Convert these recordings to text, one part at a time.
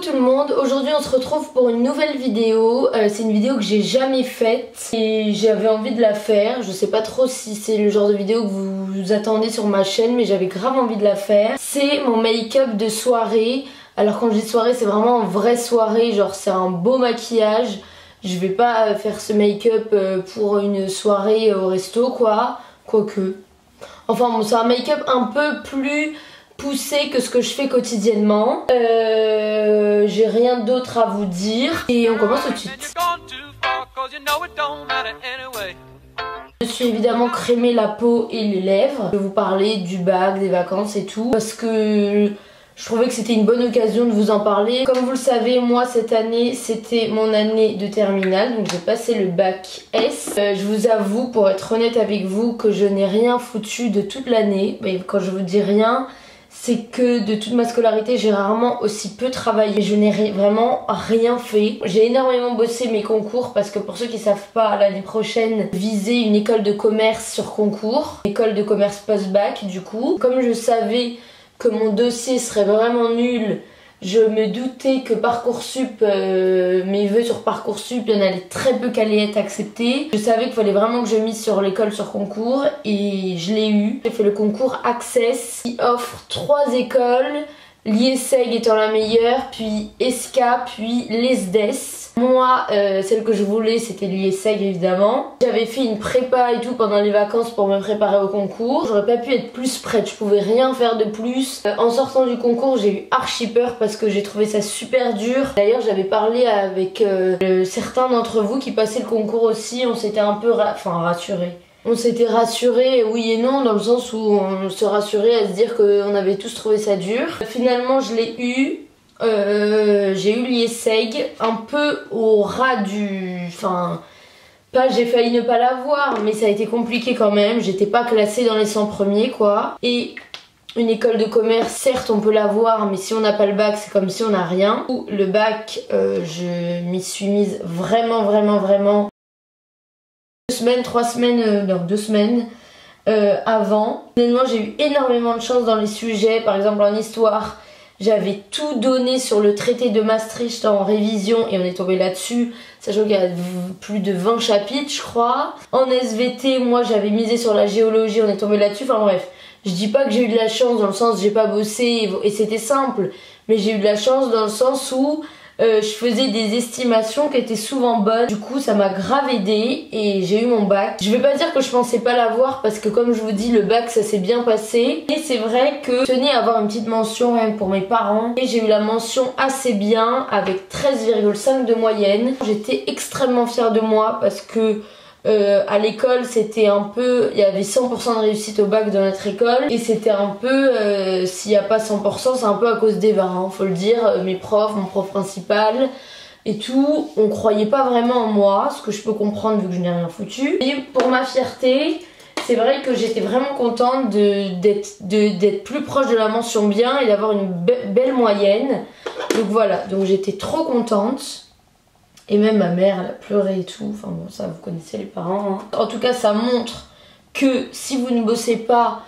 tout le monde, aujourd'hui on se retrouve pour une nouvelle vidéo. C'est une vidéo que j'ai jamais faite et j'avais envie de la faire. Je sais pas trop si c'est le genre de vidéo que vous attendez sur ma chaîne, mais j'avais grave envie de la faire. C'est mon make-up de soirée. Alors quand je dis soirée, c'est vraiment une vraie soirée, genre c'est un beau maquillage. Je vais pas faire ce make-up pour une soirée au resto quoi, quoique. Enfin bon, c'est un make-up un peu plus poussé que ce que je fais quotidiennement. J'ai rien d'autre à vous dire et on commence tout de suite. Je suis évidemment crémé la peau et les lèvres. Je vais vous parler du bac, des vacances et tout parce que je trouvais que c'était une bonne occasion de vous en parler. Comme vous le savez, moi cette année c'était mon année de terminale, donc j'ai passé le bac S. Je vous avoue, pour être honnête avec vous, que je n'ai rien foutu de toute l'année. Mais quand je vous dis rien, c'est que de toute ma scolarité j'ai rarement aussi peu travaillé. Je n'ai vraiment rien fait. J'ai énormément bossé mes concours parce que pour ceux qui savent pas, l'année prochaine viser une école de commerce sur concours, école de commerce post-bac du coup. Comme je savais que mon dossier serait vraiment nul, je me doutais que Parcoursup, mes vœux sur Parcoursup, il y en avait très peu qui allaient être acceptés. Je savais qu'il fallait vraiment que je mise sur l'école sur concours et je l'ai eu. J'ai fait le concours Access qui offre 3 écoles, l'IESEG étant la meilleure, puis ESCA, puis l'ESDES. Moi, celle que je voulais, c'était l'IESEG évidemment. J'avais fait une prépa et tout pendant les vacances pour me préparer au concours. J'aurais pas pu être plus prête, je pouvais rien faire de plus. En sortant du concours, j'ai eu archi peur parce que j'ai trouvé ça super dur. D'ailleurs, j'avais parlé avec certains d'entre vous qui passaient le concours aussi. On s'était un peu rassurés. On s'était rassurés, oui et non, dans le sens où on se rassurait à se dire qu'on avait tous trouvé ça dur. Finalement, je l'ai eu. J'ai eu l'IESEG un peu au ras du... Enfin, pas j'ai failli ne pas l'avoir, mais ça a été compliqué quand même. J'étais pas classée dans les 100 premiers quoi. Et une école de commerce, certes on peut l'avoir, mais si on n'a pas le bac, c'est comme si on n'a rien. Le bac, je m'y suis mise vraiment 2 semaines, 3 semaines, non 2 semaines avant. Honnêtement, j'ai eu énormément de chance dans les sujets, par exemple en histoire. J'avais tout donné sur le traité de Maastricht en révision et on est tombé là-dessus, sachant qu'il y a plus de 20 chapitres je crois. En SVT, moi j'avais misé sur la géologie, on est tombé là-dessus, enfin bref. Je dis pas que j'ai eu de la chance dans le sens où j'ai pas bossé et c'était simple, mais j'ai eu de la chance dans le sens où je faisais des estimations qui étaient souvent bonnes. Du coup ça m'a grave aidé et j'ai eu mon bac. Je vais pas dire que je pensais pas l'avoir parce que comme je vous dis, le bac ça s'est bien passé. Et c'est vrai que je tenais à avoir une petite mention même pour mes parents. Et j'ai eu la mention assez bien avec 13,5 de moyenne. J'étais extrêmement fière de moi parce que à l'école c'était un peu, il y avait 100% de réussite au bac dans notre école et c'était un peu, s'il n'y a pas 100% c'est un peu à cause d'Eva, hein, faut le dire. Mes profs, mon prof principal et tout, on croyait pas vraiment en moi, ce que je peux comprendre vu que je n'ai rien foutu. Et pour ma fierté, c'est vrai que j'étais vraiment contente d'être plus proche de la mention bien et d'avoir une belle moyenne. Donc voilà, donc j'étais trop contente. Et même ma mère, elle a pleuré et tout. Enfin bon, ça, vous connaissez les parents. Hein. En tout cas, ça montre que si vous ne bossez pas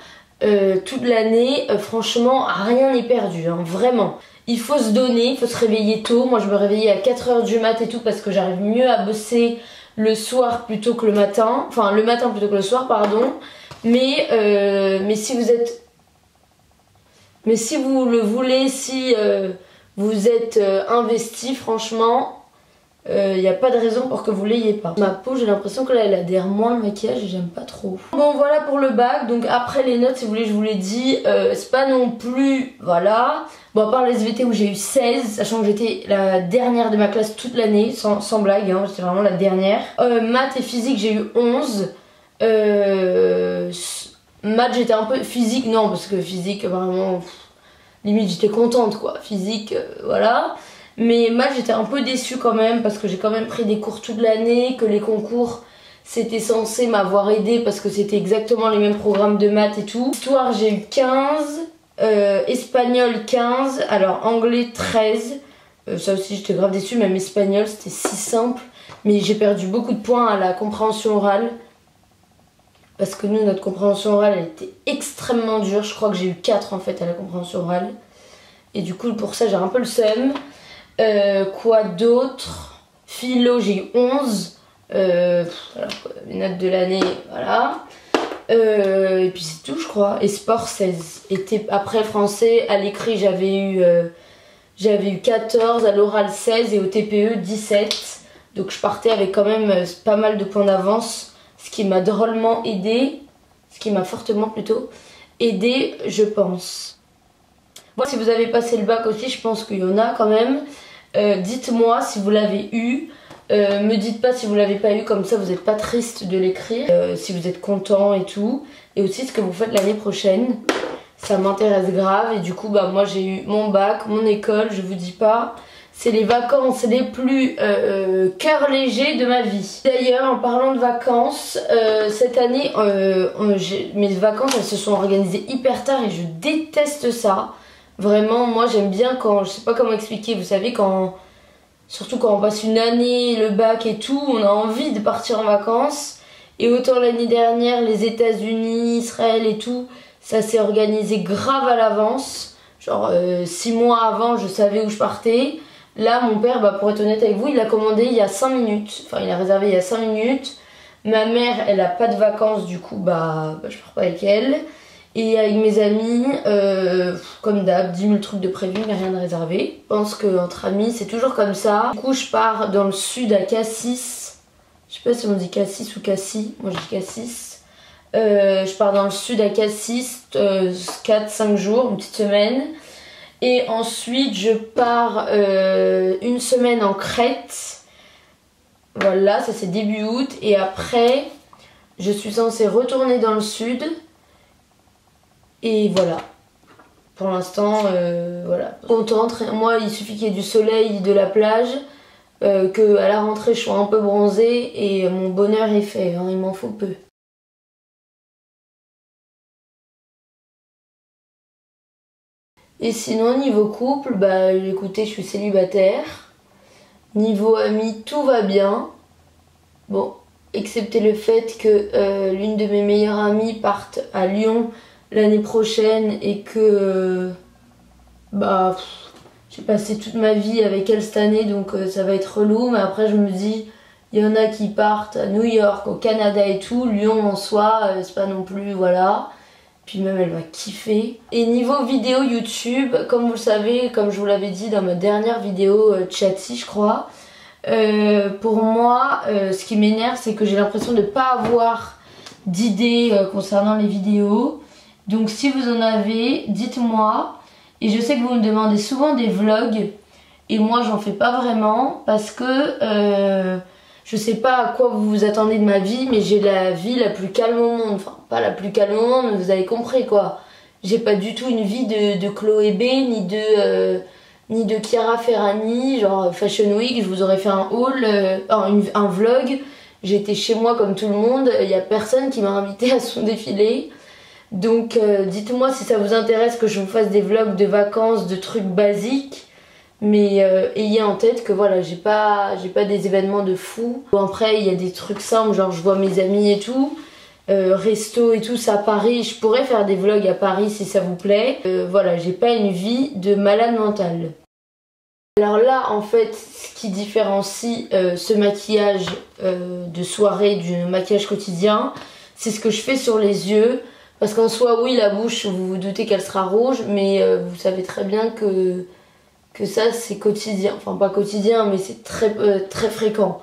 toute l'année, franchement, rien n'est perdu. Hein, vraiment. Il faut se donner, il faut se réveiller tôt. Moi, je me réveillais à 4 h du mat et tout parce que j'arrive mieux à bosser le soir plutôt que le matin. Enfin, le matin plutôt que le soir, pardon. Mais si vous êtes... Mais si vous le voulez, si vous êtes investi, franchement... il n'y a pas de raison pour que vous l'ayez pas. Ma peau, j'ai l'impression que là elle adhère moins le maquillage et j'aime pas trop. Bon voilà pour le bac. Donc après les notes, si vous voulez, je vous l'ai dit, c'est pas non plus, voilà. Bon, à part les SVT où j'ai eu 16, sachant que j'étais la dernière de ma classe toute l'année, sans blague, hein, j'étais vraiment la dernière. Maths et physique, j'ai eu 11. Maths, j'étais un peu... Physique, non, parce que physique, vraiment, limite j'étais contente quoi. Physique, voilà. Mais maths, j'étais un peu déçue quand même parce que j'ai quand même pris des cours toute l'année, que les concours c'était censé m'avoir aidé parce que c'était exactement les mêmes programmes de maths et tout. Histoire, j'ai eu 15, espagnol 15, alors anglais 13. Ça aussi j'étais grave déçue, même espagnol c'était si simple. Mais j'ai perdu beaucoup de points à la compréhension orale. Parce que nous, notre compréhension orale, elle était extrêmement dure. Je crois que j'ai eu 4 en fait à la compréhension orale. Et du coup, pour ça, j'ai un peu le seum. Quoi d'autre? Philo, j'ai eu 11. Alors, mes notes de l'année, voilà. Et puis c'est tout, je crois. Et sport, 16. Après français, à l'écrit, j'avais eu 14, à l'oral 16 et au TPE 17. Donc je partais avec quand même pas mal de points d'avance, ce qui m'a drôlement aidé, ce qui m'a fortement plutôt aidé, je pense. Bon, si vous avez passé le bac aussi, je pense qu'il y en a quand même. Dites-moi si vous l'avez eu. Me dites pas si vous l'avez pas eu, comme ça vous n'êtes pas triste de l'écrire. Si vous êtes content et tout. Et aussi ce que vous faites l'année prochaine. Ça m'intéresse grave. Et du coup, bah moi j'ai eu mon bac, mon école, je vous dis pas. C'est les vacances les plus cœur léger de ma vie. D'ailleurs, en parlant de vacances, cette année, mes vacances elles se sont organisées hyper tard et je déteste ça. Vraiment, moi j'aime bien quand, je sais pas comment expliquer, vous savez, surtout quand on passe une année, le bac et tout, on a envie de partir en vacances. Et autant l'année dernière, les États-Unis, Israël et tout, ça s'est organisé grave à l'avance. Genre 6 mois avant, je savais où je partais. Là, mon père, bah, pour être honnête avec vous, il a commandé il y a 5 minutes. Enfin, il a réservé il y a 5 minutes. Ma mère, elle a pas de vacances, du coup, bah je pars pas avec elle. Et avec mes amis, comme d'hab, 10 000 trucs de prévu, mais rien de réservé. Je pense qu'entre amis, c'est toujours comme ça. Du coup, je pars dans le sud à Cassis. Je sais pas si on dit Cassis ou Cassis. Moi, je dis Cassis. Je pars dans le sud à Cassis, 4-5 jours, une petite semaine. Et ensuite, je pars une semaine en Crète. Voilà, ça c'est début août. Et après, je suis censée retourner dans le sud. Et voilà. Pour l'instant, voilà. Contente. Moi, il suffit qu'il y ait du soleil, de la plage. Que à la rentrée, je sois un peu bronzée. Et mon bonheur est fait. Hein, il m'en faut peu. Et sinon, niveau couple, bah écoutez, je suis célibataire. Niveau amis, tout va bien. Bon, excepté le fait que l'une de mes meilleures amies parte à Lyon l'année prochaine et que bah j'ai passé toute ma vie avec elle cette année, donc ça va être relou. Mais après, je me dis, il y en a qui partent à New York, au Canada et tout. Lyon en soi, c'est pas non plus, voilà. Puis même elle va kiffer. Et niveau vidéo YouTube, comme vous le savez, comme je vous l'avais dit dans ma dernière vidéo Chatty je crois, pour moi ce qui m'énerve c'est que j'ai l'impression de ne pas avoir d'idées concernant les vidéos. Donc si vous en avez, dites-moi. Et je sais que vous me demandez souvent des vlogs et moi j'en fais pas vraiment parce que je sais pas à quoi vous vous attendez de ma vie, mais j'ai la vie la plus calme au monde. Enfin, pas la plus calme au monde, mais vous avez compris quoi. J'ai pas du tout une vie de Chloé B, ni de Chiara Ferragni, genre Fashion Week. Je vous aurais fait un haul, un vlog. J'étais chez moi comme tout le monde. Il y a personne qui m'a invité à son défilé. Donc dites-moi si ça vous intéresse que je vous fasse des vlogs de vacances, de trucs basiques. Mais ayez en tête que voilà, j'ai pas des événements de fou. Bon, après il y a des trucs simples, genre je vois mes amis et tout, resto et tout, ça à Paris. Je pourrais faire des vlogs à Paris si ça vous plaît. Voilà, j'ai pas une vie de malade mentale. Alors là en fait, ce qui différencie ce maquillage de soirée du maquillage quotidien, c'est ce que je fais sur les yeux. Parce qu'en soi oui, la bouche, vous vous doutez qu'elle sera rouge, mais vous savez très bien que ça c'est quotidien, enfin pas quotidien mais c'est très fréquent.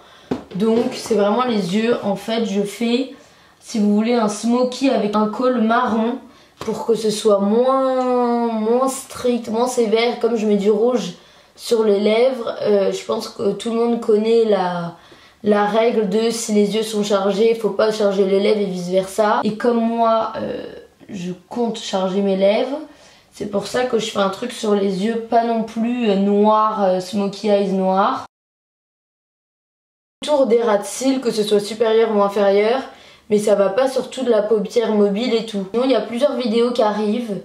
Donc c'est vraiment les yeux. En fait je fais, si vous voulez, un smoky avec un col marron pour que ce soit moins strict, moins sévère. Comme je mets du rouge sur les lèvres, je pense que tout le monde connaît la règle de si les yeux sont chargés, il faut pas charger les lèvres et vice versa. Et comme moi je compte charger mes lèvres, c'est pour ça que je fais un truc sur les yeux pas non plus noir, smoky eyes noir. Autour des ras de cils, que ce soit supérieur ou inférieur, mais ça va pas sur toute la paupière mobile et tout. Sinon il y a plusieurs vidéos qui arrivent.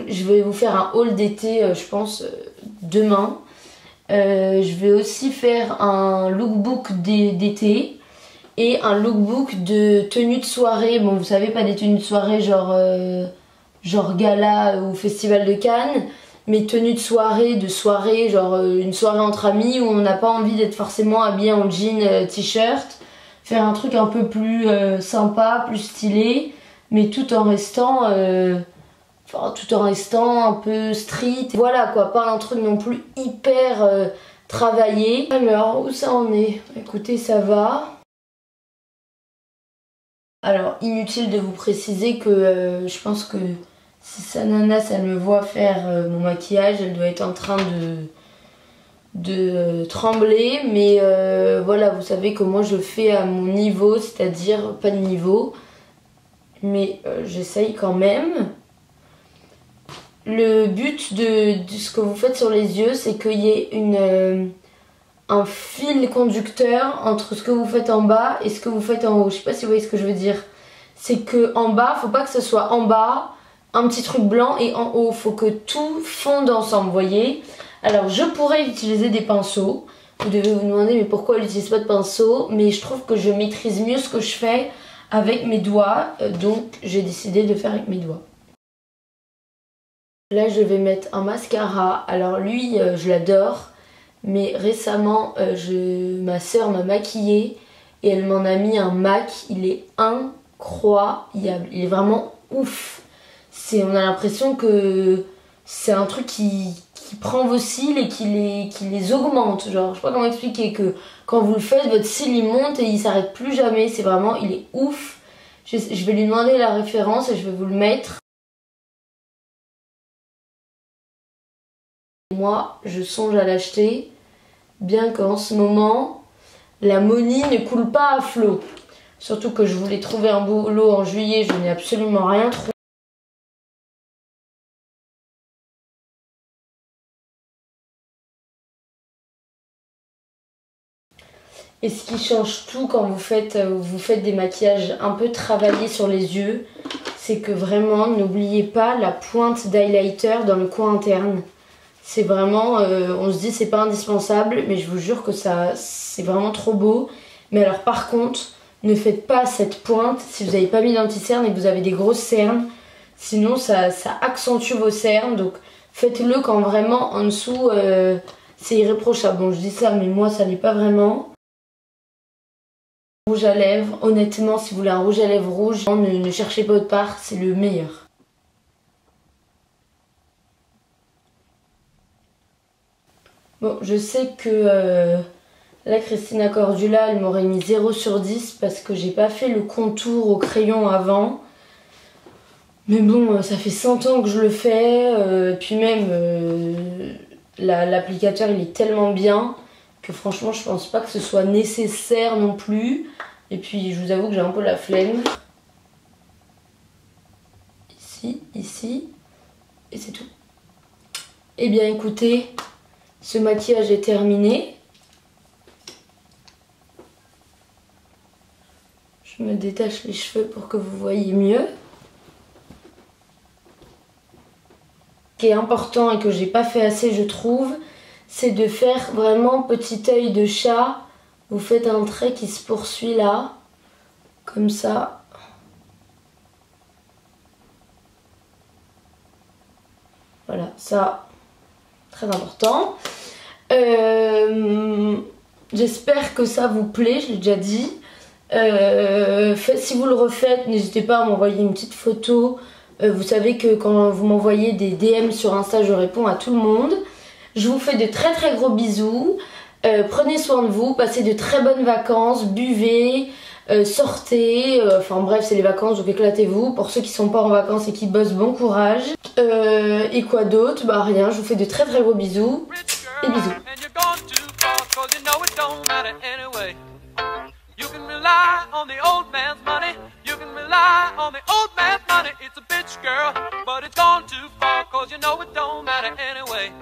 Je vais vous faire un haul d'été, je pense, demain. Je vais aussi faire un lookbook d'été et un lookbook de tenues de soirée. Bon, vous savez, pas des tenues de soirée genre gala ou festival de Cannes, mes tenues de soirée, genre une soirée entre amis où on n'a pas envie d'être forcément habillé en jean, t-shirt. Faire un truc un peu plus sympa, plus stylé, mais tout en restant un peu street. Voilà quoi, pas un truc non plus hyper travaillé. Alors, où ça en est? Écoutez, ça va. Alors, inutile de vous préciser que je pense que si sa nana, elle me voit faire mon maquillage, elle doit être en train de trembler. Mais voilà, vous savez que moi je fais à mon niveau, c'est-à-dire pas de niveau. Mais j'essaye quand même. Le but de ce que vous faites sur les yeux, c'est qu'il y ait un fil conducteur entre ce que vous faites en bas et ce que vous faites en haut. Je sais pas si vous voyez ce que je veux dire. C'est que en bas, faut pas que ce soit en bas, un petit truc blanc et en haut. Faut que tout fonde ensemble, vous voyez. Alors je pourrais utiliser des pinceaux. Vous devez vous demander mais pourquoi elle n'utilise pas de pinceau. Mais je trouve que je maîtrise mieux ce que je fais avec mes doigts. Donc j'ai décidé de faire avec mes doigts. Là je vais mettre un mascara. Alors lui je l'adore. Mais récemment, ma soeur m'a maquillée et elle m'en a mis un MAC. Il est incroyable. Il est vraiment ouf. On a l'impression que c'est un truc qui prend vos cils et qui les augmente. Genre, je sais pas comment expliquer, que quand vous le faites, votre cil il monte et il s'arrête plus jamais. C'est vraiment, il est ouf. Je vais lui demander la référence et je vais vous le mettre. Moi, je songe à l'acheter. Bien qu'en ce moment, la money ne coule pas à flot. Surtout que je voulais trouver un boulot en juillet, je n'ai absolument rien trouvé. Et ce qui change tout quand vous faites des maquillages un peu travaillés sur les yeux, c'est que vraiment, n'oubliez pas la pointe d'highlighter dans le coin interne. C'est vraiment, on se dit c'est pas indispensable, mais je vous jure que c'est vraiment trop beau. Mais alors par contre, ne faites pas cette pointe si vous n'avez pas mis d'anti-cerne et que vous avez des grosses cernes. Sinon ça accentue vos cernes, donc faites-le quand vraiment en dessous c'est irréprochable. Bon je dis ça mais moi ça l'est pas vraiment. Rouge à lèvres, honnêtement si vous voulez un rouge à lèvres rouge, ne cherchez pas autre part, c'est le meilleur. Bon, je sais que là, Christina Cordula, elle m'aurait mis 0 sur 10 parce que j'ai pas fait le contour au crayon avant. Mais bon, ça fait 100 ans que je le fais. Puis même, l'applicateur, il est tellement bien que franchement, je pense pas que ce soit nécessaire non plus. Et puis, je vous avoue que j'ai un peu la flemme. Ici, ici. Et c'est tout. Eh bien, écoutez... Ce maquillage est terminé. Je me détache les cheveux pour que vous voyez mieux. Ce qui est important et que j'ai pas fait assez je trouve, c'est de faire vraiment petit œil de chat. Vous faites un trait qui se poursuit là, comme ça. Voilà, ça, très important. J'espère que ça vous plaît, je l'ai déjà dit. Si vous le refaites, n'hésitez pas à m'envoyer une petite photo. Vous savez que quand vous m'envoyez des DM sur Insta, je réponds à tout le monde. Je vous fais de très très gros bisous. Prenez soin de vous, passez de très bonnes vacances, buvez, sortez. Enfin bref, c'est les vacances, donc éclatez-vous. Pour ceux qui sont pas en vacances et qui bossent, bon courage. Et quoi d'autre? Bah rien, je vous fais de très très gros bisous. Et bisous. You can rely on the old man's money. You can rely on the old man's money. It's a bitch, girl, but it's gone too far, 'cause you know it don't matter anyway.